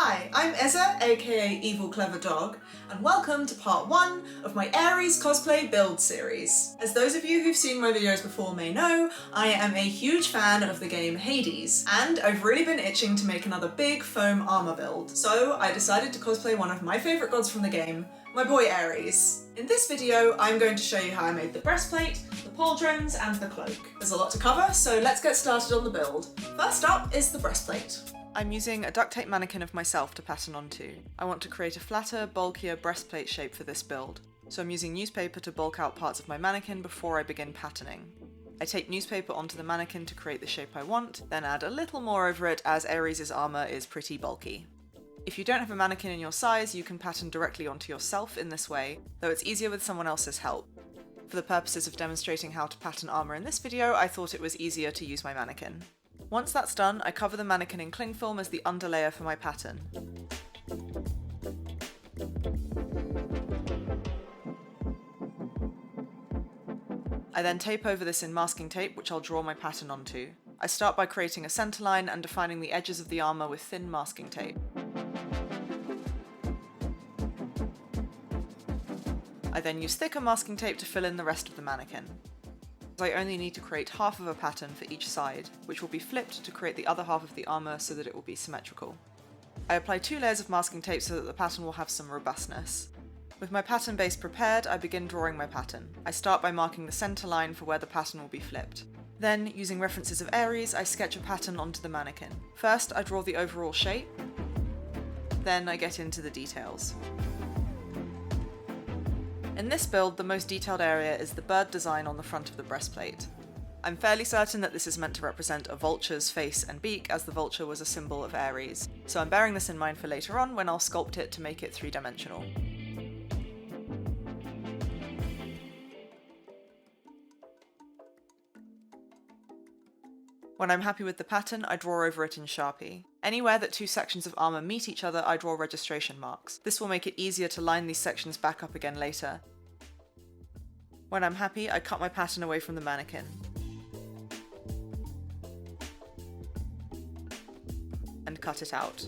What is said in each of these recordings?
Hi, I'm Ezza, aka EvilCleverDog, and welcome to part 1 of my Ares cosplay build series. As those of you who've seen my videos before may know, I am a huge fan of the game Hades, and I've really been itching to make another big foam armour build, so I decided to cosplay one of my favourite gods from the game, my boy Ares. In this video, I'm going to show you how I made the breastplate, the pauldrons, and the cloak. There's a lot to cover, so let's get started on the build. First up is the breastplate. I'm using a duct tape mannequin of myself to pattern onto. I want to create a flatter, bulkier breastplate shape for this build, so I'm using newspaper to bulk out parts of my mannequin before I begin patterning. I tape newspaper onto the mannequin to create the shape I want, then add a little more over it as Ares' armour is pretty bulky. If you don't have a mannequin in your size, you can pattern directly onto yourself in this way, though it's easier with someone else's help. For the purposes of demonstrating how to pattern armour in this video, I thought it was easier to use my mannequin. Once that's done, I cover the mannequin in cling film as the underlayer for my pattern. I then tape over this in masking tape, which I'll draw my pattern onto. I start by creating a centerline and defining the edges of the armour with thin masking tape. I then use thicker masking tape to fill in the rest of the mannequin. I only need to create half of a pattern for each side, which will be flipped to create the other half of the armour so that it will be symmetrical. I apply 2 layers of masking tape so that the pattern will have some robustness. With my pattern base prepared, I begin drawing my pattern. I start by marking the centre line for where the pattern will be flipped. Then, using references of Ares, I sketch a pattern onto the mannequin. First, I draw the overall shape, then I get into the details. In this build, the most detailed area is the bird design on the front of the breastplate. I'm fairly certain that this is meant to represent a vulture's face and beak, as the vulture was a symbol of Ares, so I'm bearing this in mind for later on when I'll sculpt it to make it 3-dimensional. When I'm happy with the pattern, I draw over it in Sharpie. Anywhere that 2 sections of armour meet each other, I draw registration marks. This will make it easier to line these sections back up again later. When I'm happy, I cut my pattern away from the mannequin. And cut it out.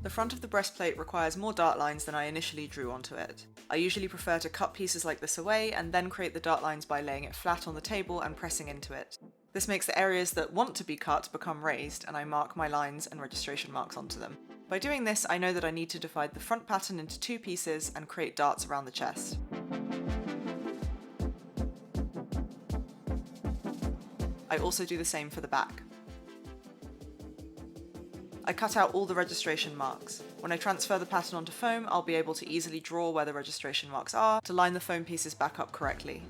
The front of the breastplate requires more dart lines than I initially drew onto it. I usually prefer to cut pieces like this away and then create the dart lines by laying it flat on the table and pressing into it. This makes the areas that want to be cut become raised, and I mark my lines and registration marks onto them. By doing this, I know that I need to divide the front pattern into 2 pieces and create darts around the chest. I also do the same for the back. I cut out all the registration marks. When I transfer the pattern onto foam, I'll be able to easily draw where the registration marks are to line the foam pieces back up correctly.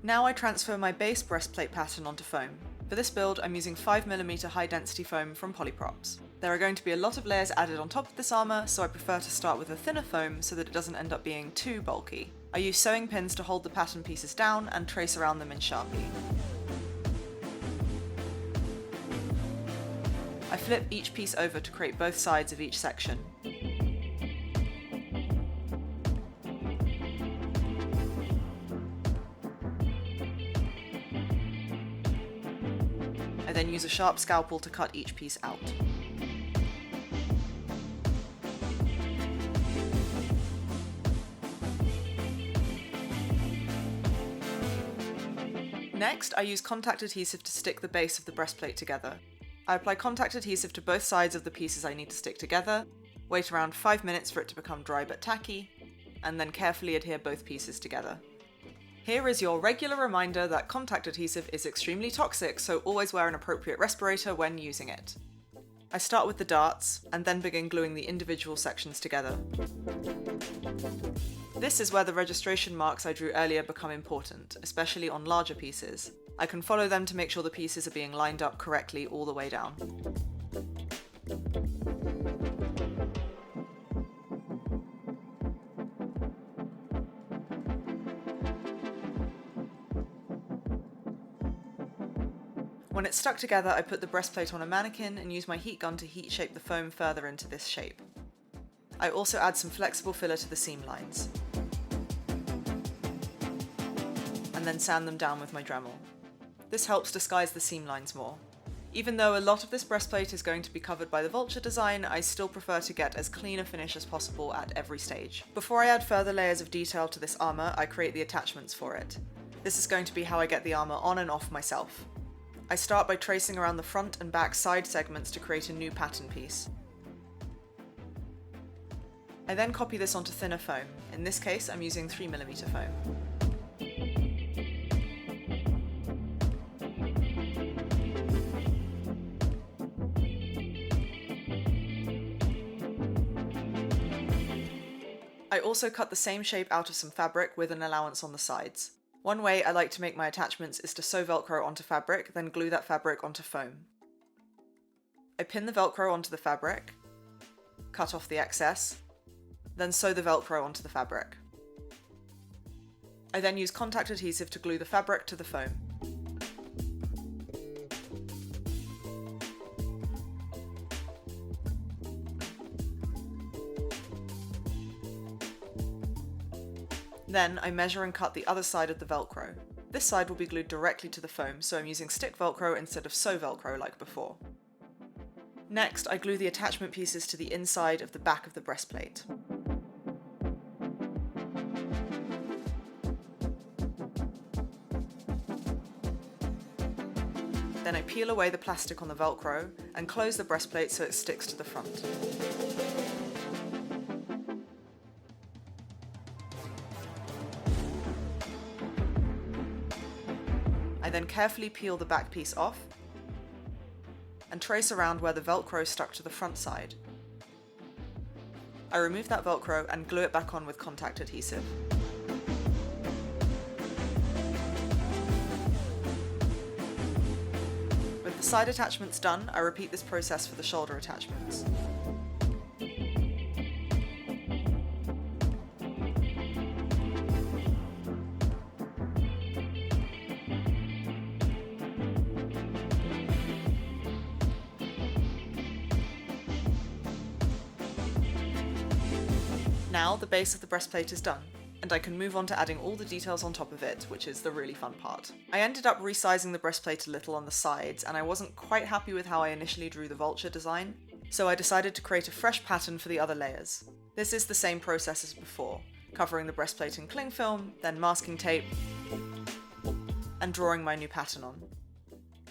Now I transfer my base breastplate pattern onto foam. For this build, I'm using 5mm high density foam from Polyprops. There are going to be a lot of layers added on top of this armour, so I prefer to start with a thinner foam so that it doesn't end up being too bulky. I use sewing pins to hold the pattern pieces down and trace around them in Sharpie. I flip each piece over to create both sides of each section. I then use a sharp scalpel to cut each piece out. Next, I use contact adhesive to stick the base of the breastplate together. I apply contact adhesive to both sides of the pieces I need to stick together, wait around 5 minutes for it to become dry but tacky, and then carefully adhere both pieces together. Here is your regular reminder that contact adhesive is extremely toxic, so always wear an appropriate respirator when using it. I start with the darts, and then begin gluing the individual sections together. This is where the registration marks I drew earlier become important, especially on larger pieces. I can follow them to make sure the pieces are being lined up correctly all the way down. When it's stuck together, I put the breastplate on a mannequin and use my heat gun to heat shape the foam further into this shape. I also add some flexible filler to the seam lines, and then sand them down with my Dremel. This helps disguise the seam lines more. Even though a lot of this breastplate is going to be covered by the vulture design, I still prefer to get as clean a finish as possible at every stage. Before I add further layers of detail to this armour, I create the attachments for it. This is going to be how I get the armour on and off myself. I start by tracing around the front and back side segments to create a new pattern piece. I then copy this onto thinner foam. In this case, I'm using 3mm foam. I also cut the same shape out of some fabric with an allowance on the sides. One way I like to make my attachments is to sew Velcro onto fabric, then glue that fabric onto foam. I pin the Velcro onto the fabric, cut off the excess, then sew the Velcro onto the fabric. I then use contact adhesive to glue the fabric to the foam. Then I measure and cut the other side of the Velcro. This side will be glued directly to the foam, so I'm using stick Velcro instead of sew Velcro like before. Next, I glue the attachment pieces to the inside of the back of the breastplate. Then I peel away the plastic on the Velcro and close the breastplate so it sticks to the front. I then carefully peel the back piece off and trace around where the Velcro stuck to the front side. I remove that Velcro and glue it back on with contact adhesive. With the side attachments done, I repeat this process for the shoulder attachments. Now the base of the breastplate is done, and I can move on to adding all the details on top of it, which is the really fun part. I ended up resizing the breastplate a little on the sides, and I wasn't quite happy with how I initially drew the vulture design, so I decided to create a fresh pattern for the other layers. This is the same process as before, covering the breastplate in cling film, then masking tape, and drawing my new pattern on.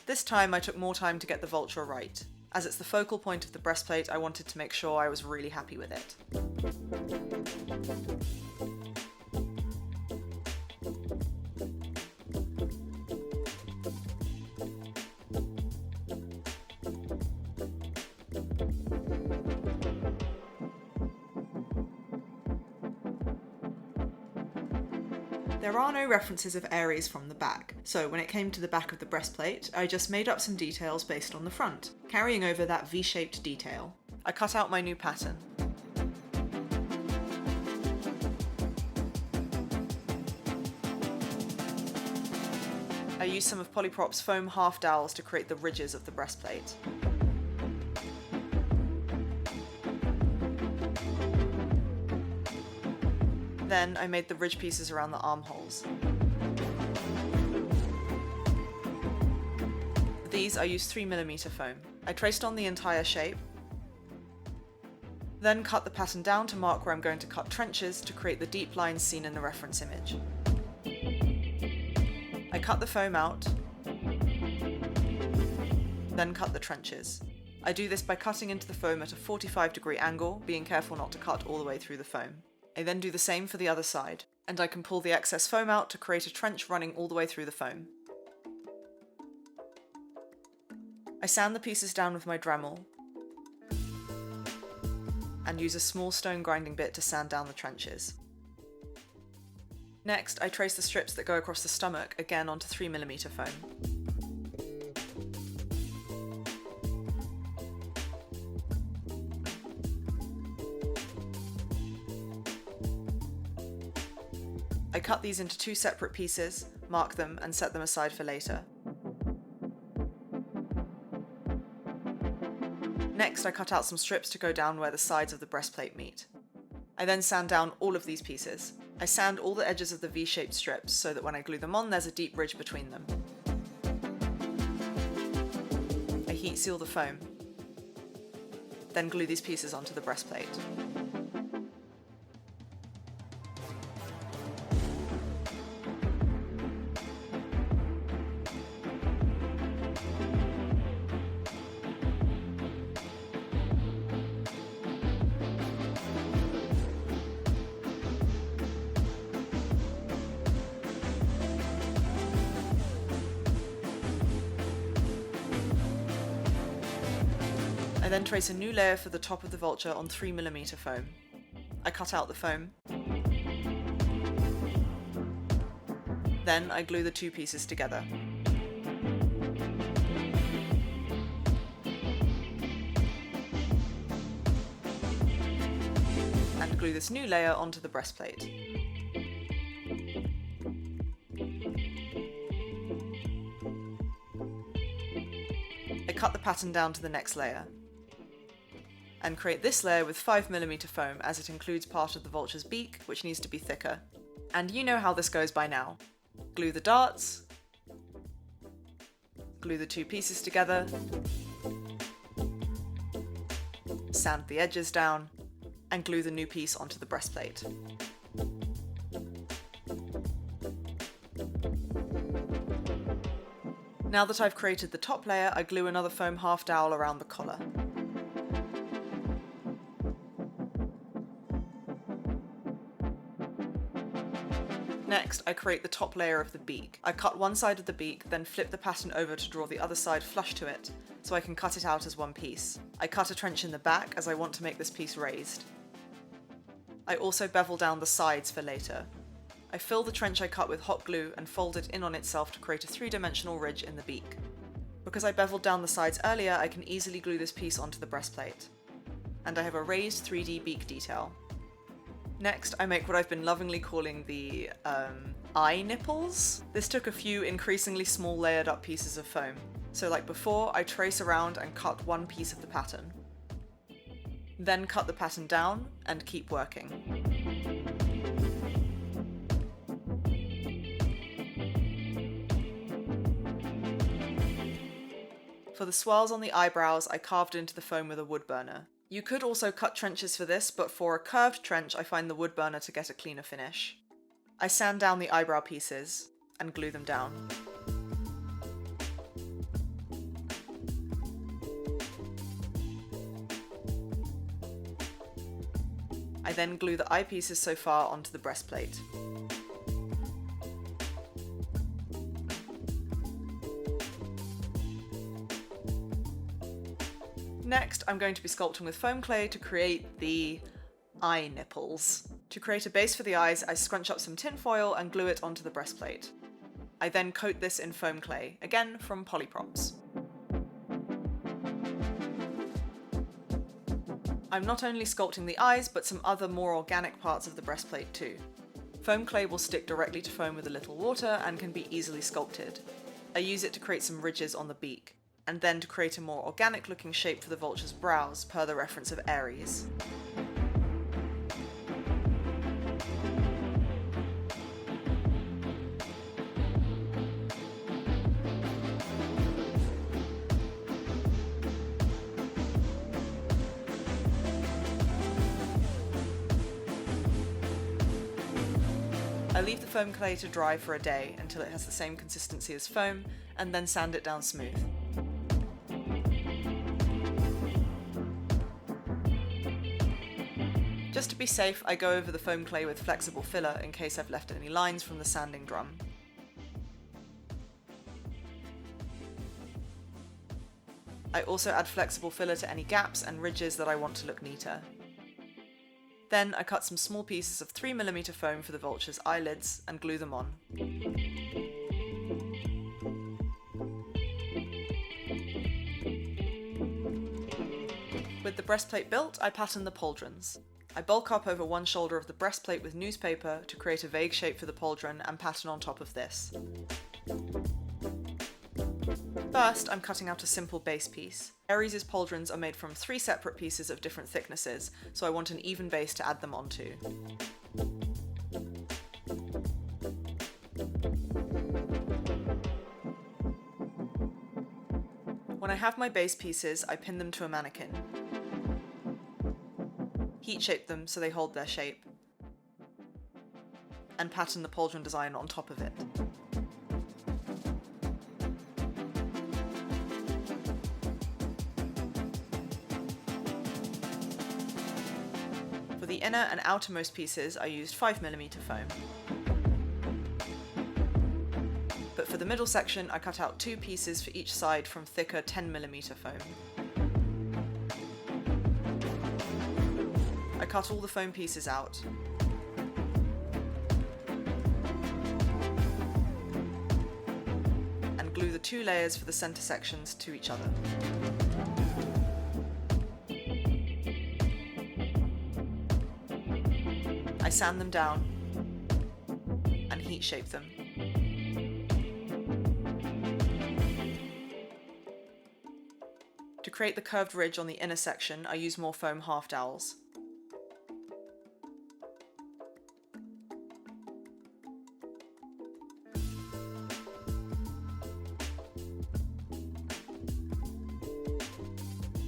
This time I took more time to get the vulture right. As it's the focal point of the breastplate, I wanted to make sure I was really happy with it. There are no references of Ares from the back, so when it came to the back of the breastplate, I just made up some details based on the front, carrying over that V-shaped detail. I cut out my new pattern. I used some of Polyprop's foam half dowels to create the ridges of the breastplate. Then I made the ridge pieces around the armholes. For these I used 3mm foam. I traced on the entire shape, then cut the pattern down to mark where I'm going to cut trenches to create the deep lines seen in the reference image. I cut the foam out, then cut the trenches. I do this by cutting into the foam at a 45-degree angle, being careful not to cut all the way through the foam. I then do the same for the other side, and I can pull the excess foam out to create a trench running all the way through the foam. I sand the pieces down with my Dremel, and use a small stone grinding bit to sand down the trenches. Next, I trace the strips that go across the stomach, again onto 3mm foam. I cut these into two separate pieces, mark them, and set them aside for later. Next, I cut out some strips to go down where the sides of the breastplate meet. I then sand down all of these pieces. I sand all the edges of the V-shaped strips so that when I glue them on, there's a deep ridge between them. I heat seal the foam. Then glue these pieces onto the breastplate. I then trace a new layer for the top of the vulture on 3mm foam. I cut out the foam. Then I glue the two pieces together. And glue this new layer onto the breastplate. I cut the pattern down to the next layer, and create this layer with 5mm foam, as it includes part of the vulture's beak, which needs to be thicker. And you know how this goes by now. Glue the darts, glue the two pieces together, sand the edges down, and glue the new piece onto the breastplate. Now that I've created the top layer, I glue another foam half dowel around the collar. Next, I create the top layer of the beak. I cut one side of the beak, then flip the pattern over to draw the other side flush to it, so I can cut it out as one piece. I cut a trench in the back, as I want to make this piece raised. I also bevel down the sides for later. I fill the trench I cut with hot glue and fold it in on itself to create a three-dimensional ridge in the beak. Because I beveled down the sides earlier, I can easily glue this piece onto the breastplate. And I have a raised 3D beak detail. Next, I make what I've been lovingly calling the, eye nipples. This took a few increasingly small layered up pieces of foam. So like before, I trace around and cut one piece of the pattern. Then cut the pattern down and keep working. For the swirls on the eyebrows, I carved into the foam with a wood burner. You could also cut trenches for this, but for a curved trench I find the wood burner to get a cleaner finish. I sand down the eyebrow pieces and glue them down. I then glue the eyepieces so far onto the breastplate. Next, I'm going to be sculpting with foam clay to create the eye nipples. To create a base for the eyes, I scrunch up some tin foil and glue it onto the breastplate. I then coat this in foam clay, again from Polyprops. I'm not only sculpting the eyes, but some other more organic parts of the breastplate too. Foam clay will stick directly to foam with a little water and can be easily sculpted. I use it to create some ridges on the beak, and then to create a more organic looking shape for the vulture's brows, per the reference of Ares. I leave the foam clay to dry for a day until it has the same consistency as foam, and then sand it down smooth. Just to be safe, I go over the foam clay with flexible filler in case I've left any lines from the sanding drum. I also add flexible filler to any gaps and ridges that I want to look neater. Then I cut some small pieces of 3mm foam for the vulture's eyelids and glue them on. With the breastplate built, I pattern the pauldrons. I bulk up over one shoulder of the breastplate with newspaper to create a vague shape for the pauldron and pattern on top of this. First, I'm cutting out a simple base piece. Ares' pauldrons are made from 3 separate pieces of different thicknesses, so I want an even base to add them onto. When I have my base pieces, I pin them to a mannequin. Heat shape them so they hold their shape. And pattern the pauldron design on top of it. For the inner and outermost pieces, I used 5mm foam. But for the middle section, I cut out 2 pieces for each side from thicker 10mm foam. I cut all the foam pieces out. And glue the 2 layers for the center sections to each other. I sand them down and heat shape them. To create the curved ridge on the inner section, I use more foam half dowels.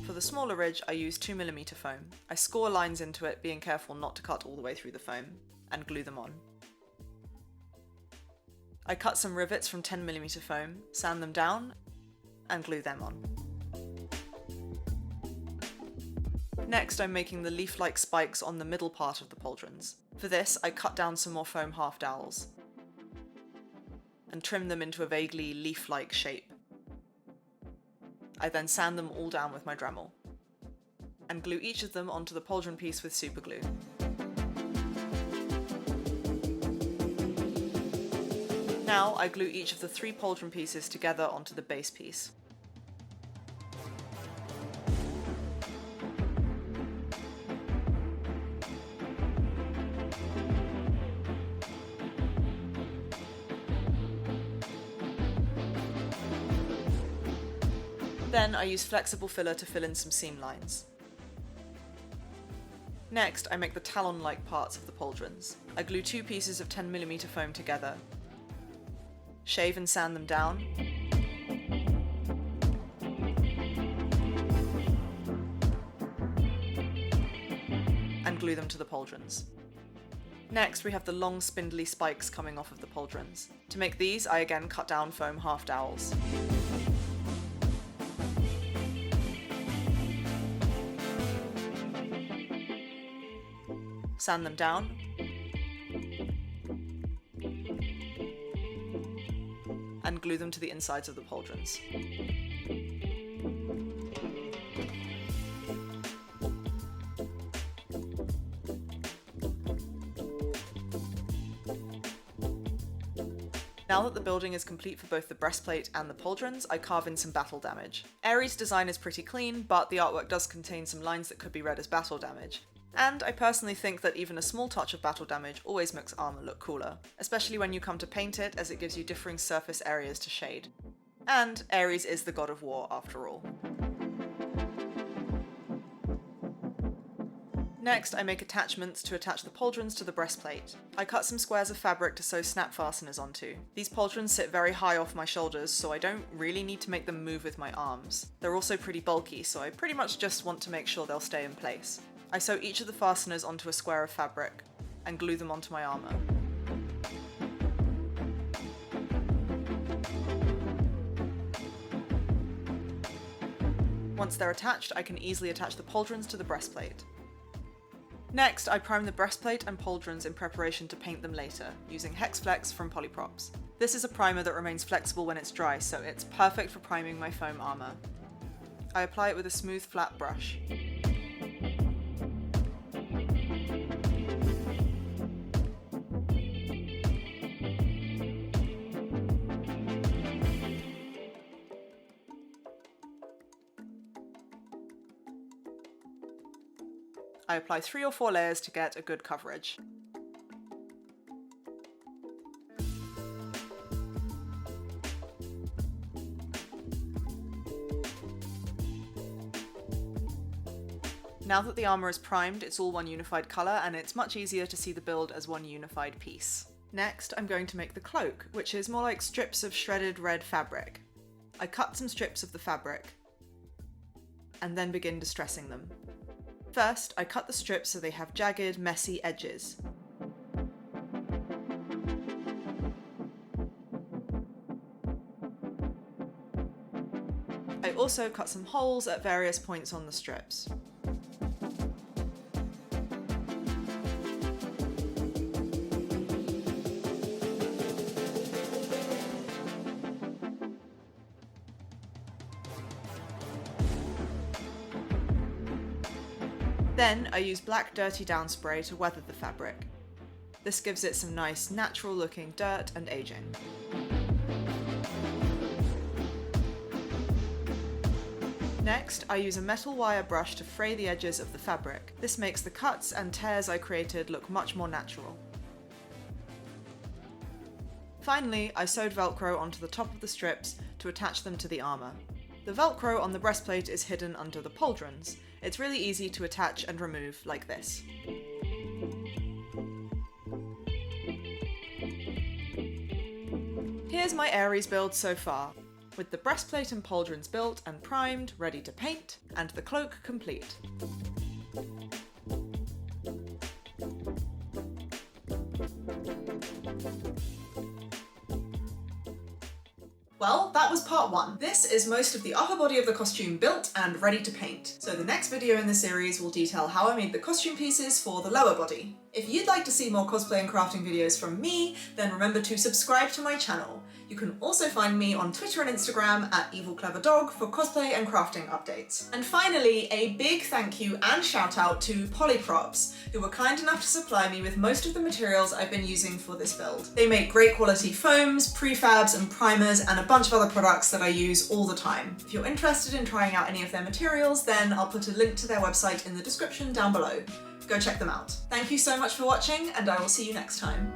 For the smaller ridge, I use 2mm foam. I score lines into it, being careful not to cut all the way through the foam, and glue them on. I cut some rivets from 10mm foam, sand them down, and glue them on. Next, I'm making the leaf-like spikes on the middle part of the pauldrons. For this, I cut down some more foam half dowels and trim them into a vaguely leaf-like shape. I then sand them all down with my Dremel and glue each of them onto the pauldron piece with super glue. Now I glue each of the 3 pauldron pieces together onto the base piece. Then I use flexible filler to fill in some seam lines. Next, I make the talon-like parts of the pauldrons. I glue 2 pieces of 10mm foam together, shave and sand them down, and glue them to the pauldrons. Next, we have the long spindly spikes coming off of the pauldrons. To make these, I again cut down foam half dowels. Sand them down, and glue them to the insides of the pauldrons. Now that the building is complete for both the breastplate and the pauldrons, I carve in some battle damage. Ares' design is pretty clean, but the artwork does contain some lines that could be read as battle damage. And I personally think that even a small touch of battle damage always makes armour look cooler, especially when you come to paint it, as it gives you differing surface areas to shade. And Ares is the god of war after all. Next, I make attachments to attach the pauldrons to the breastplate. I cut some squares of fabric to sew snap fasteners onto. These pauldrons sit very high off my shoulders, so I don't really need to make them move with my arms. They're also pretty bulky, so I pretty much just want to make sure they'll stay in place. I sew each of the fasteners onto a square of fabric and glue them onto my armour. Once they're attached, I can easily attach the pauldrons to the breastplate. Next, I prime the breastplate and pauldrons in preparation to paint them later, using Hexflex from Polyprops. This is a primer that remains flexible when it's dry, so it's perfect for priming my foam armour. I apply it with a smooth, flat brush. I apply 3 or 4 layers to get a good coverage. Now that the armour is primed, it's all one unified colour, and it's much easier to see the build as one unified piece. Next, I'm going to make the cloak, which is more like strips of shredded red fabric. I cut some strips of the fabric, and then begin distressing them. First, I cut the strips so they have jagged, messy edges. I also cut some holes at various points on the strips. Then I use black dirty down spray to weather the fabric. This gives it some nice natural looking dirt and aging. Next, I use a metal wire brush to fray the edges of the fabric. This makes the cuts and tears I created look much more natural. Finally, I sewed Velcro onto the top of the strips to attach them to the armour. The Velcro on the breastplate is hidden under the Pauldrons. It's really easy to attach and remove like this. Here's my Ares build so far, with the breastplate and Pauldrons built and primed, ready to paint, and the cloak complete. Well, that was part 1. This is most of the upper body of the costume built and ready to paint. So the next video in the series will detail how I made the costume pieces for the lower body. If you'd like to see more cosplay and crafting videos from me, then remember to subscribe to my channel. You can also find me on Twitter and Instagram at EvilCleverDog for cosplay and crafting updates. And finally, a big thank you and shout out to Polyprops, who were kind enough to supply me with most of the materials I've been using for this build. They make great quality foams, prefabs and primers and a bunch of other products that I use all the time. If you're interested in trying out any of their materials, then I'll put a link to their website in the description down below. Go check them out. Thank you so much for watching, and I will see you next time.